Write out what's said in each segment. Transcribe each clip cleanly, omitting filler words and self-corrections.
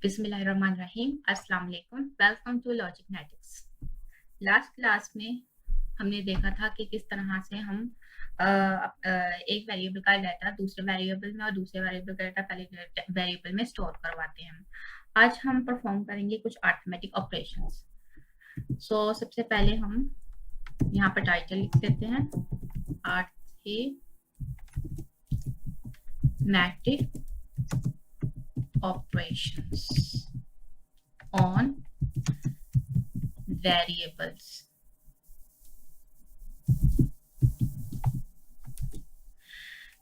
बिस्मिल्लाहिर्रहमानिर्रहीम, अस्सलाम वालेकुम। Welcome to Logicnetics. Last class में हमने देखा था कि किस तरह से हम एक वेरिएबल का डाटा दूसरे वेरिएबल में और दूसरे वेरिएबल का डाटा पहले वेरिएबल में स्टोर करवाते हैं। आज हम परफॉर्म करेंगे कुछ अरिथमेटिक ऑपरेशंस। सो सबसे पहले हम यहाँ पर टाइटल लिख देते हैं, arithmetic operations on variables.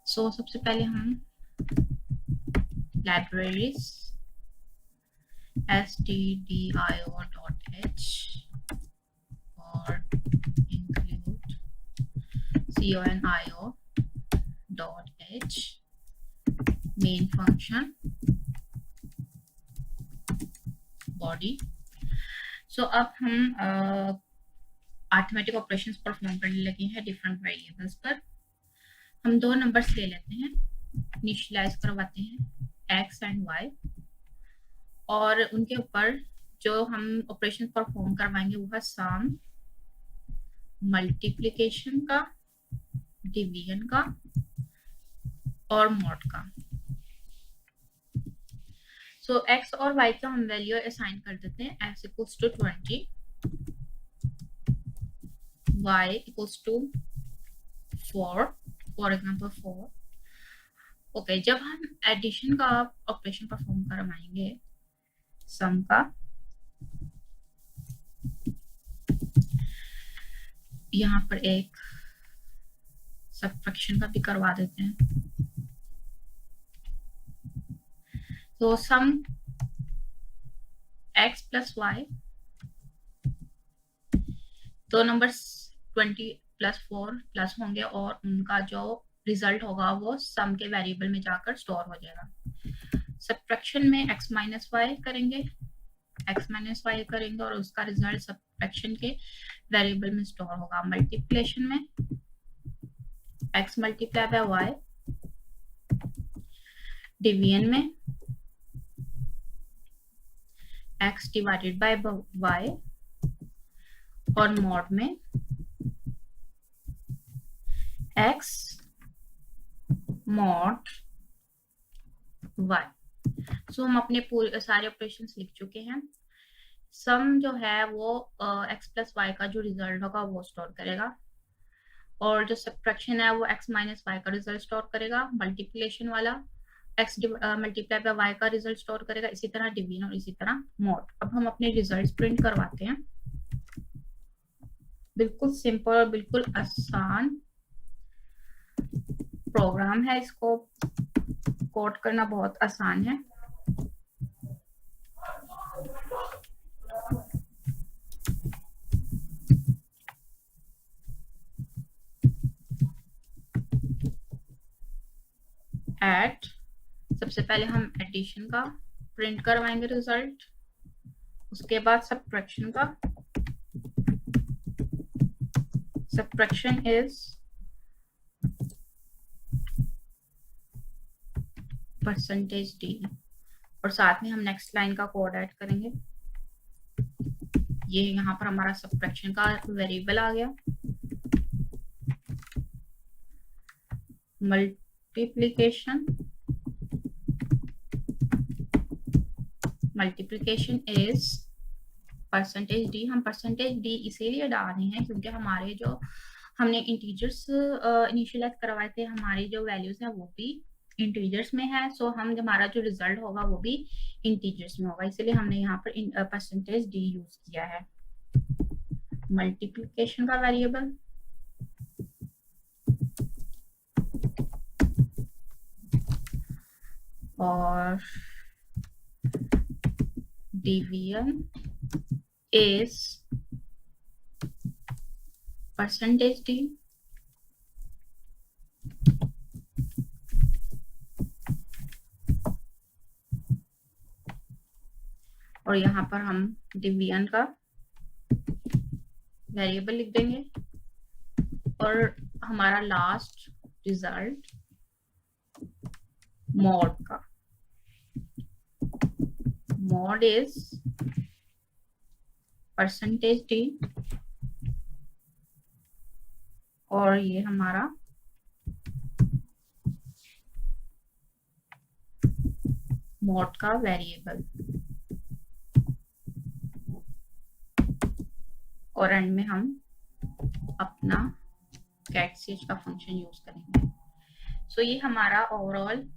So सबसे पहले हम libraries stdio.h और include conio.h main function body. So अब हम अरिथमेटिक ऑपरेशंस परफॉर्म करने लगे हैं डिफरेंट वेरिएबल्स पर। हम दो नंबर्स ले लेते हैं, इनिशियलाइज करवाते हैं x एंड y, और उनके ऊपर जो हम ऑपरेशन परफॉर्म करवाएंगे वो है सम, मल्टीप्लिकेशन का, डिवीजन का और मॉड का। सो x और y का हम वैल्यू असाइन कर देते हैं। x equals to 20, y equals to 4, for example 4। Okay, जब हम एडिशन का ऑपरेशन परफॉर्म करवाएंगे सम का, यहाँ पर एक सब्ट्रैक्शन का भी करवा देते हैं। तो सम x प्लस y, दो नंबर्स 20 प्लस 4 प्लस होंगे और उनका जो रिजल्ट होगा वो सम के वेरिएबल में जाकर स्टोर हो जाएगा। सब्ट्रैक्शन में x माइनस वाई करेंगे, और उसका रिजल्ट सब्ट्रैक्शन के वेरिएबल में स्टोर होगा। मल्टीप्लिकेशन में x multiply by y, division में x डिवाइडेड बाय y और मॉड में x मॉड y। सो हम अपने पूरे सारे ऑपरेशंस लिख चुके हैं। सम जो है वो x प्लस वाई का जो रिजल्ट होगा वो स्टोर करेगा, और जो सब्ट्रैक्शन है वो x माइनस वाई का रिजल्ट स्टोर करेगा। मल्टीप्लिकेशन वाला x मल्टीप्लाई बाय y का रिजल्ट स्टोर करेगा। इसी तरह डिवीजन और इसी तरह मॉड। अब हम अपने रिजल्ट्स प्रिंट करवाते हैं। बिल्कुल सिंपल और बिल्कुल आसान प्रोग्राम है, इसको कोड करना बहुत आसान है। एड, सबसे पहले हम एडिशन का प्रिंट करवाएंगे रिजल्ट, उसके बाद सब्ट्रैक्शन का। सब्ट्रैक्शन इज परसेंटेज डी, और साथ में हम नेक्स्ट लाइन का कोड ऐड करेंगे। ये यहाँ पर हमारा सब्ट्रैक्शन का वेरिएबल आ गया। Multiplication is percentage D. हम परसेंटेज डी इसीलिए डाल रहे हैं क्योंकि हमारे जो हमने इंटीजर्स इनिशियलाइज करवाए थे, हमारी जो वैल्यूज हैं वो भी इंटीजर्स में है। सो हम हमारा जो रिजल्ट होगा वो भी इंटीजर्स में होगा, इसलिए हमने यहाँ पर परसेंटेज डी यूज किया है। मल्टीप्लिकेशन का वेरिएबल, और डिवीजन इज परसेंटेज डी। और यहाँ पर हम डिवीजन का वेरिएबल लिख देंगे, और हमारा लास्ट रिजल्ट मॉड का mod is परसेंटेज डी, और ये हमारा mod का वेरिएबल, और एंड में हम अपना कैट का फंक्शन यूज करेंगे। सो ये हमारा overall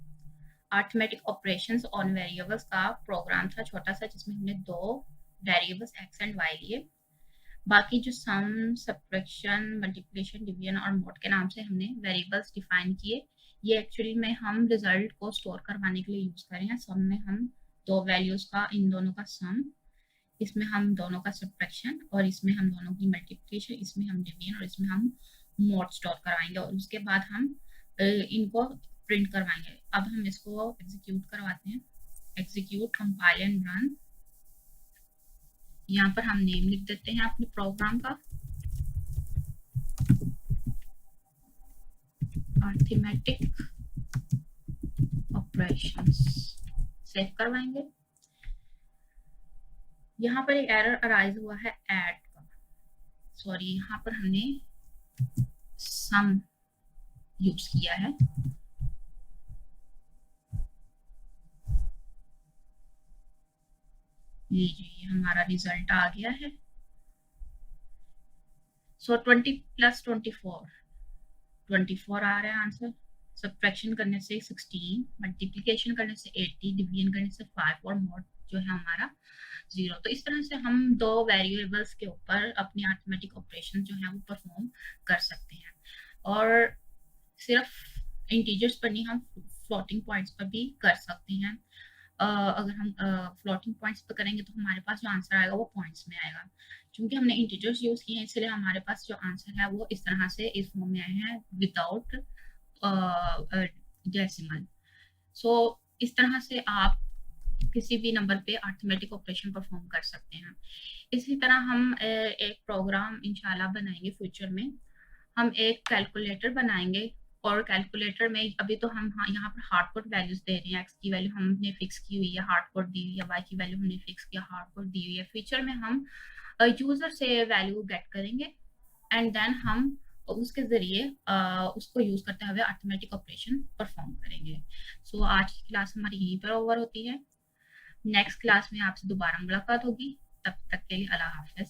arithmetic operations on variables का प्रोग्राम था, छोटा सा, जिसमें हमने दो वेरिएबल्स एक्स एंड वाई लिए। बाकी जो सम, सब्ट्रैक्शन, मल्टीप्लिकेशन, डिवीजन और मोड के नाम से हमने वेरिएबल्स डिफाइन किए, ये एक्चुअली में हम रिजल्ट को स्टोर करवाने के लिए यूज कर रहे हैं। सम में हम दो वैल्यूज का, इन दोनों का सम, इसमें हम दोनों का सब्ट्रैक्शन, और इसमें हम दोनों की मल्टीप्लिकेशन, इसमें हम डिवीजन, और इसमें हम मोड स्टोर करवाएंगे, और उसके बाद हम इनको प्रिंट करवाएंगे। अब हम इसको एग्जीक्यूट करवाते हैं। Execute, compile and run. यहाँ पर हम नेम लिख देते हैं अपने प्रोग्राम का, अरिथमेटिक ऑपरेशंस। सेव करवाएंगे। यहाँ पर एक एरर अराइज हुआ है ऐड का, सॉरी, यहाँ पर हमने सम यूज किया है। ये हमारा रिजल्ट आ गया है। सो 20 + 24, 24 आ रहा है आंसर। सब्ट्रैक्शन करने से 16, मल्टीप्लिकेशन करने से 80, डिवीजन करने से 5, और मोड जो है हमारा 0। तो इस तरह से हम दो वेरिएबल्स के ऊपर अपनी अरिथमेटिक ऑपरेशन जो है वो परफॉर्म कर सकते हैं। और सिर्फ इंटीजर्स पर नहीं, हम फ्लोटिंग पॉइंट्स पर भी कर सकते हैं। अगर हम फ्लोटिंग पॉइंट्स पर करेंगे तो हमारे पास जो आंसर आएगा वो पॉइंट्स में आएगा। क्योंकि हमने इंटीजर्स यूज किए हैं, इसलिए हमारे पास जो आंसर है वो इस तरह से इस फॉर्म में आए हैं, विदाउट डेसिमल। सो इस तरह से आप किसी भी नंबर पे अरिथमेटिक ऑपरेशन परफॉर्म कर सकते हैं। इसी तरह हम एक प्रोग्राम इंशाल्लाह बनाएंगे फ्यूचर में। हम एक कैलकुलेटर बनाएंगे, और कैलकुलेटर में अभी तो हम यहाँ पर हार्ड कोड वैल्यूज दे रहे हैं। एक्स की वैल्यू हमने फिक्स की हुई है, हार्ड कोड दी हुई है, वाई की वैल्यू हमने फिक्स किया, हार्ड कोड दी हुई है। फ्यूचर में हम यूजर से वैल्यू गेट करेंगे, एंड देन हम उसके जरिए उसको यूज करते हुए अरिथमेटिक ऑपरेशन परफॉर्म करेंगे। सो आज की क्लास हमारी यहीं पर ओवर होती है। नेक्स्ट क्लास में आपसे दोबारा मुलाकात होगी। तब तक के लिए अल्लाह हाफिज।